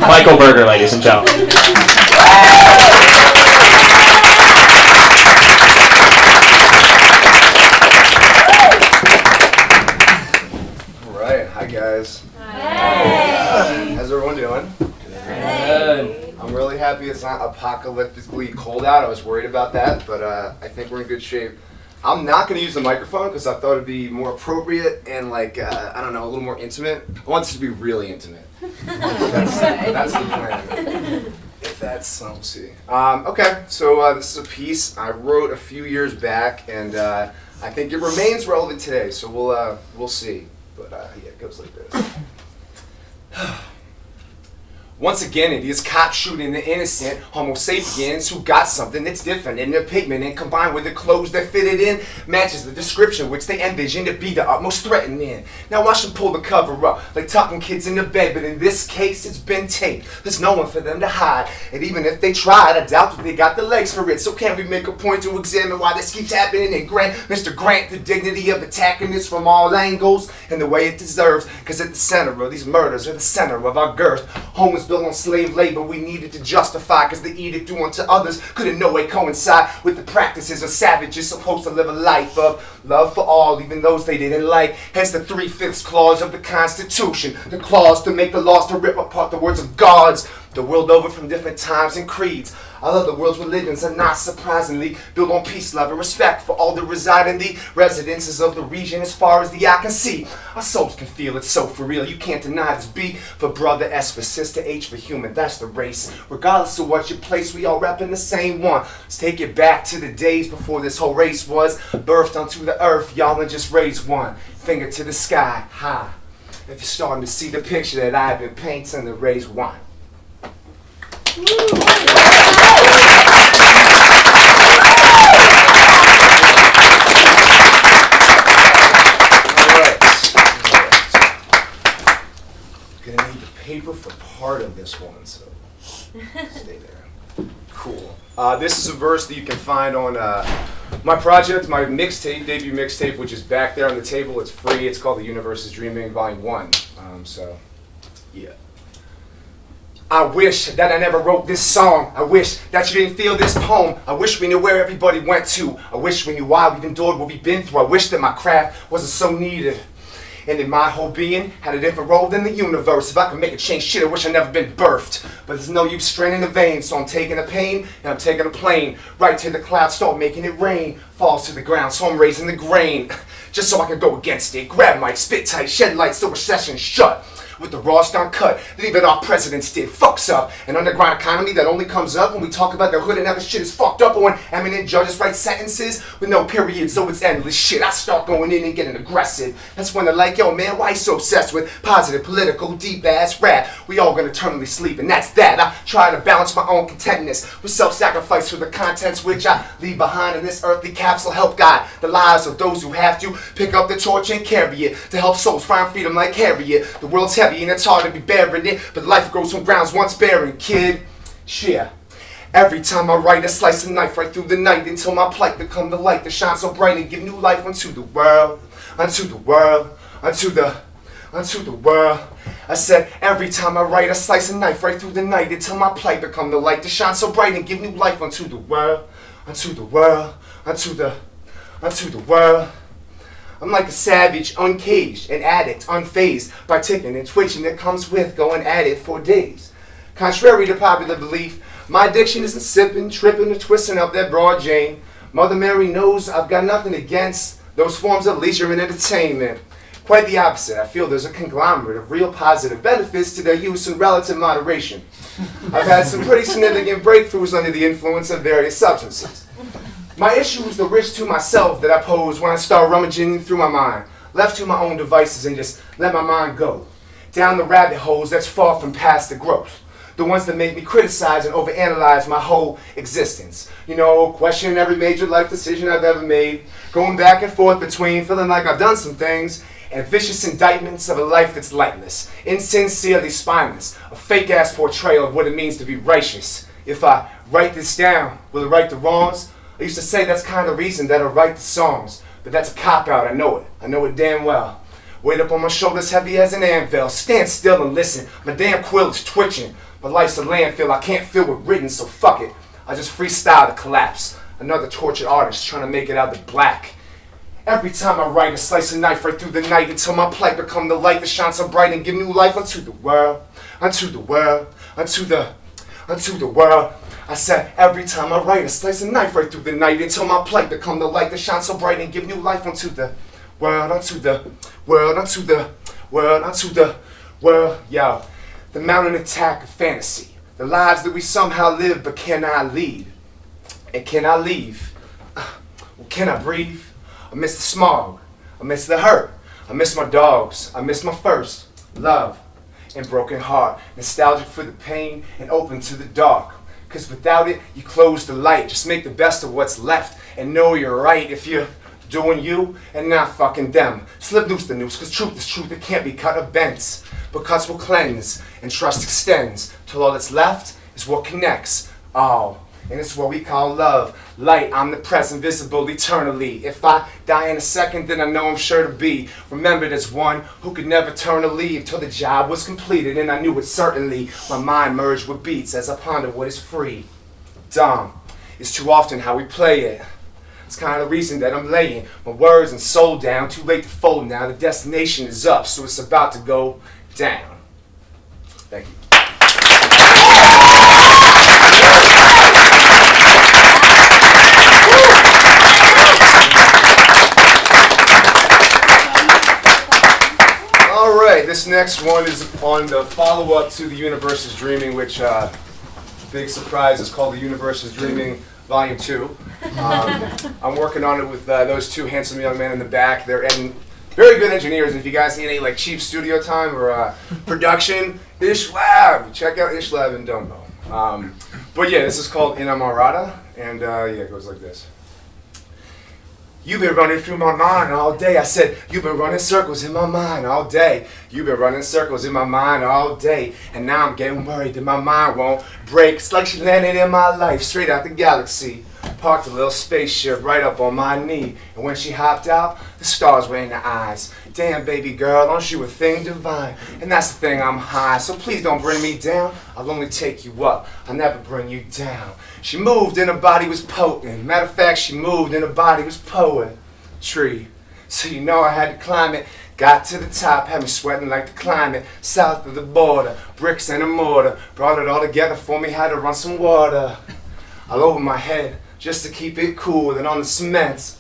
Michael Berger, ladies and gentlemen. Alright, hi guys. Hey. How's everyone doing? Good. I'm really happy it's not apocalyptically cold out. I was worried about that, but I think we're in good shape. I'm not going to use the microphone because I thought it'd be more appropriate and like, I don't know, a little more intimate. I want this to be really intimate. That's the plan. If that's, we'll see. Okay, so this is a piece I wrote a few years back, and I think it remains relevant today, so we'll see. But yeah, it goes like this. Once again, it is cops shooting the innocent Homo sapiens who got something that's different in their pigment, and combined with the clothes that fit it in, matches the description which they envision to be the utmost threatening. Now watch them pull the cover up like talking kids in the bed, but in this case it's been taped. There's no one for them to hide, and even if they tried, I doubt that they got the legs for it. So can we make a point to examine why this keeps happening and grant Mr. Grant the dignity of attacking this from all angles and the way it deserves? Because at the center of these murders are the center of our girth. Home was built on slave labor we needed to justify, because the edict do unto others could in no way coincide with the practices of savages supposed to live a life of love for all, even those they didn't like. Hence the 3/5 clause of the Constitution, the clause to make the laws to rip apart the words of gods. The world over, from different times and creeds, all of the world's religions are not surprisingly built on peace, love, and respect for all that reside in the residences of the region as far as the eye can see. Our souls can feel it so for real. You can't deny this. B for brother, S for sister, H for human. That's the race. Regardless of what your place, we all repping the same one. Let's take it back to the days before this whole race was birthed onto the earth, y'all, and just raise one finger to the sky high. If you're starting to see the picture that I've been painting, then raise one. Gonna need the paper for part of this one, so stay there. Cool. This is a verse that you can find on my project, my mixtape, debut mixtape, which is back there on the table. It's free. It's called The Universe is Dreaming, Volume 1. So, yeah. I wish that I never wrote this song. I wish that you didn't feel this poem. I wish we knew where everybody went to. I wish we knew why we've endured what we've been through. I wish that my craft wasn't so needed, and that my whole being had a different role than the universe. If I could make a change, shit, I wish I'd never been birthed. But there's no use straining the veins, so I'm taking the pain and I'm taking the plane right to the clouds, start making it rain. Falls to the ground, so I'm raising the grain, just so I can go against it. Grab mic, spit tight, shed light, so recession shut. With the raw stone cut that even our presidents did. Fucks up an underground economy that only comes up when we talk about the hood, and now the shit is fucked up. Or when eminent judges write sentences with no period, so it's endless shit. I start going in and getting aggressive. That's when they're like, yo man, why you so obsessed with positive, political, deep ass rap? We all gonna eternally sleep, and that's that. I try to balance my own contentness with self-sacrifice for the contents which I leave behind in this earthly capsule. Help guide the lives of those who have to pick up the torch and carry it, to help souls find freedom like Harriet. The world's heavy and it's hard to be bearing it, but life grows from grounds once barren, kid. Yeah. Every time I write, I slice a knife right through the night until my plight become the light that shines so bright and give new life unto the world, unto the world, unto the world. I said, every time I write, I slice a knife right through the night until my plight become the light that shines so bright and give new life unto the world, unto the world, unto the world. I'm like a savage, uncaged, an addict, unfazed by ticking and twitching that comes with going at it for days. Contrary to popular belief, my addiction isn't sipping, tripping, or twisting up that broad Jane. Mother Mary knows I've got nothing against those forms of leisure and entertainment. Quite the opposite. I feel there's a conglomerate of real positive benefits to their use in relative moderation. I've had some pretty significant breakthroughs under the influence of various substances. My issue is the risk to myself that I pose when I start rummaging through my mind, left to my own devices and just let my mind go down the rabbit holes that's far from past the growth. The ones that make me criticize and overanalyze my whole existence. You know, questioning every major life decision I've ever made, going back and forth between feeling like I've done some things and vicious indictments of a life that's lightless, insincerely spineless, a fake-ass portrayal of what it means to be righteous. If I write this down, will it right the wrongs? I used to say that's kind of the reason that I write the songs, but that's a cop-out, I know it damn well. Weight up on my shoulders heavy as an anvil. Stand still and listen. My damn quill is twitching. My life's a landfill. I can't feel it written, so fuck it. I just freestyle the collapse. Another tortured artist trying to make it out the black. Every time I write, I slice a knife right through the night until my plight become the light that shines so bright and give new life unto the world, unto the world, unto the world. I said every time I write, I slice a knife right through the night until my plight become the light that shines so bright and give new life unto the world, unto the world, unto the world, unto the world. Yo, the mountain attack of fantasy, the lives that we somehow live but cannot lead, and can I leave? Well, can I breathe? I miss the smog, I miss the hurt, I miss my dogs, I miss my first love and broken heart, nostalgic for the pain and open to the dark. Cause without it, you close the light. Just make the best of what's left and know you're right if you're doing you and not fucking them. Slip loose the noose, cause truth is truth, it can't be cut or bent. But cuts will cleanse and trust extends till all that's left is what connects all. And it's what we call love. Light, omnipresent, visible eternally. If I die in a second, then I know I'm sure to be remembered as one who could never turn or leave till the job was completed. And I knew it certainly. My mind merged with beats as I ponder what is free. Dumb is too often how we play it. It's kind of the reason that I'm laying my words and soul down. Too late to fold now. The destination is up, so it's about to go down. Thank you. This next one is on the follow-up to The Universe is Dreaming, which, big surprise, is called The Universe is Dreaming Volume 2. I'm working on it with those two handsome young men in the back. They're very good engineers. If you guys need any like cheap studio time or production, Ishlab. Check out Ishlab in Dumbo. But yeah, this is called Inamorata, and yeah, it goes like this. You've been running through my mind all day. I said, you've been running circles in my mind all day. You've been running circles in my mind all day. And now I'm getting worried that my mind won't break. It's like she landed in my life straight out the galaxy. Parked a little spaceship right up on my knee. And when she hopped out, the stars were in her eyes. Damn, baby girl, aren't you a thing divine? And that's the thing, I'm high. So please don't bring me down. I'll only take you up. I'll never bring you down. She moved and her body was potent. Matter of fact, she moved and her body was poetry. So you know I had to climb it. Got to the top, had me sweating like the climate. South of the border, bricks and a mortar. Brought it all together for me, had to run some water all over my head just to keep it cool. Then on the cement,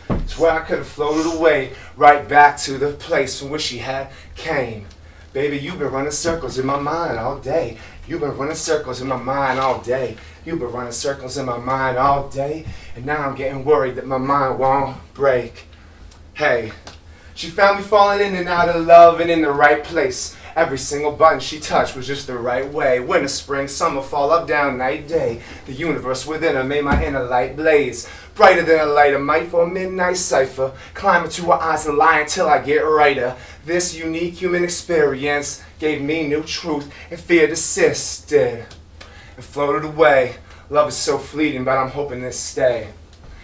it's where I could have floated away, right back to the place from which she had came. Baby, you've been running circles in my mind all day. You've been running circles in my mind all day. You've been running circles in my mind all day. And now I'm getting worried that my mind won't break. Hey, she found me falling in and out of love and in the right place. Every single button she touched was just the right way. Winter, spring, summer, fall, up, down, night, day. The universe within her made my inner light blaze. Brighter than a lighter might for a midnight cipher. Climbing to her eyes and lie until I get righter. This unique human experience gave me new truth, and fear desisted and floated away. Love is so fleeting, but I'm hoping to stay.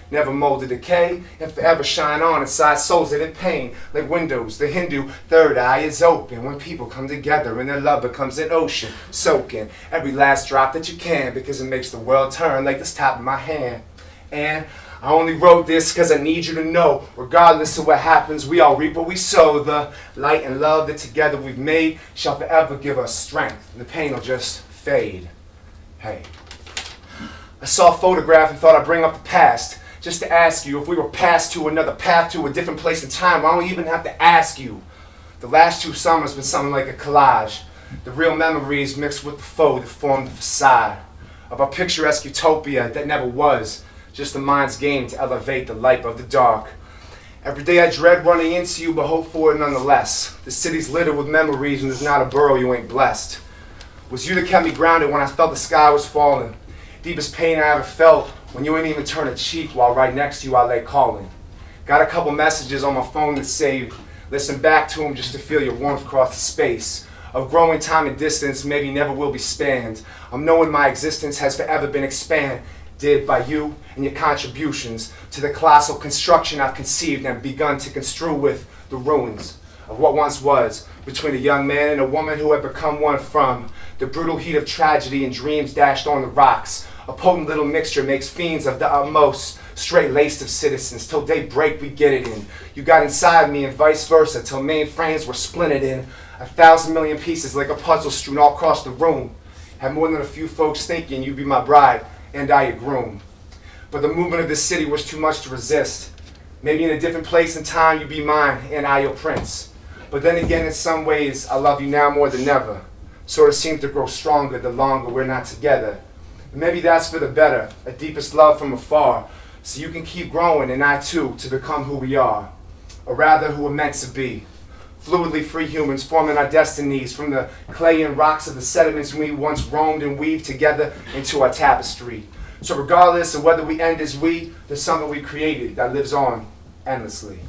Never mold to decay and forever shine on inside souls that in pain. Like windows, the Hindu third eye is open when people come together and their love becomes an ocean, soaking every last drop that you can because it makes the world turn like this top of my hand. And I only wrote this because I need you to know, regardless of what happens, we all reap what we sow. The light and love that together we've made shall forever give us strength. And the pain will just fade. Hey, I saw a photograph and thought I'd bring up the past. Just to ask you if we were passed to another path to a different place in time. I don't even have to ask you. The last 2 summers been something like a collage. The real memories mixed with the faux that formed the facade of a picturesque utopia that never was. Just the mind's game to elevate the light of the dark. Every day I dread running into you, but hope for it nonetheless. The city's littered with memories and there's not a borough you ain't blessed. It was you that kept me grounded when I felt the sky was falling. Deepest pain I ever felt when you ain't even turn a cheek while right next to you I lay calling. Got a couple messages on my phone that saved. Listen back to them just to feel your warmth across the space. Of growing time and distance maybe never will be spanned. I'm knowing my existence has forever been expanded by you and your contributions to the colossal construction I've conceived and begun to construe with the ruins of what once was between a young man and a woman who had become one from the brutal heat of tragedy and dreams dashed on the rocks. A potent little mixture makes fiends of the utmost, straight-laced of citizens. Till daybreak we get it in. You got inside me and vice versa, till mainframes were splintered in 1,000 million pieces like a puzzle strewn all across the room. Had more than a few folks thinking you'd be my bride and I your groom. But the movement of this city was too much to resist. Maybe in a different place and time you'd be mine and I your prince. But then again, in some ways, I love you now more than ever. Sort of seems to grow stronger the longer we're not together. And maybe that's for the better, a deepest love from afar, so you can keep growing and I too to become who we are, or rather who we're meant to be. Fluidly free humans forming our destinies from the clay and rocks of the sediments we once roamed and weaved together into our tapestry. So regardless of whether we end as we, there's something we created that lives on endlessly.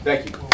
Thank you.